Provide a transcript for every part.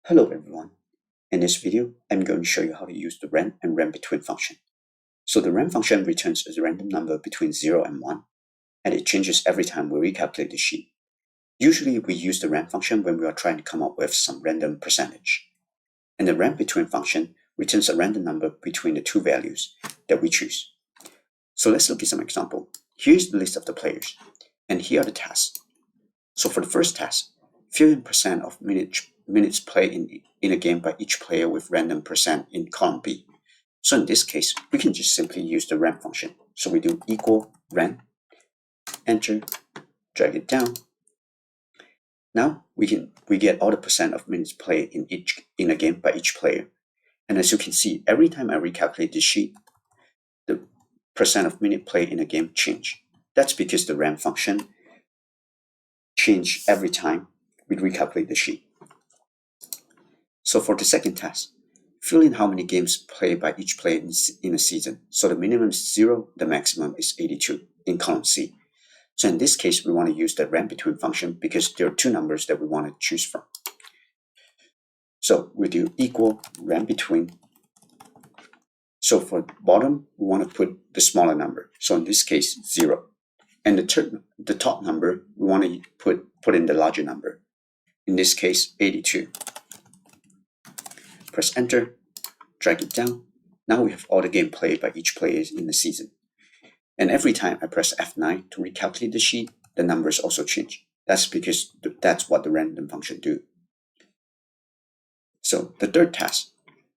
Hello everyone. In this video, I'm going to show you how to use the rand and randbetween function. So the rand function returns a random number between 0 and 1, and it changes every time we recalculate the sheet. Usually we use the rand function when we are trying to come up with some random percentage. And the randbetween function returns a random number between the two values that we choose. So let's look at some example. Here's the list of the players, and here are the tasks. So for the first task, fill in percent of minutes played in a game by each player with random percent in column B. So in this case, we can just simply use the rand function. So we do equal rand, enter, drag it down. Now we get all the percent of minutes played in a game by each player. And as you can see, every time I recalculate this sheet, the percent of minute played in a game change. That's because the rand function change every time we recalculate the sheet. So for the second task, fill in how many games played by each player in a season. So the minimum is 0, the maximum is 82 in column C. So in this case, we want to use the randbetween function because there are two numbers that we want to choose from. So we do equal randbetween. So for bottom, we want to put the smaller number. So in this case, 0. And the top number, we want to put in the larger number. In this case, 82. Press enter, drag it down. Now we have all the game played by each player in the season. And every time I press F9 to recalculate the sheet, the numbers also change. That's because that's what the random function do. So the third task,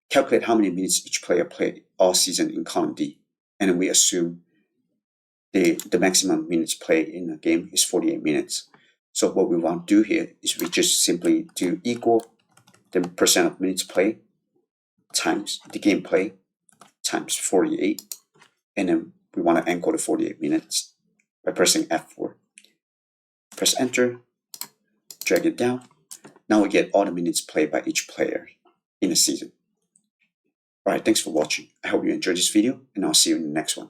calculate how many minutes each player played all season in column D. And then we assume the maximum minutes played in a game is 48 minutes. So what we want to do here is we just simply do equal the percent of minutes played times the game play times 48, and then we want to encode the 48 minutes by pressing F4. Press enter, drag it down. Now we get all the minutes played by each player in a season. Alright, thanks for watching. I hope you enjoyed this video, and I'll see you in the next one.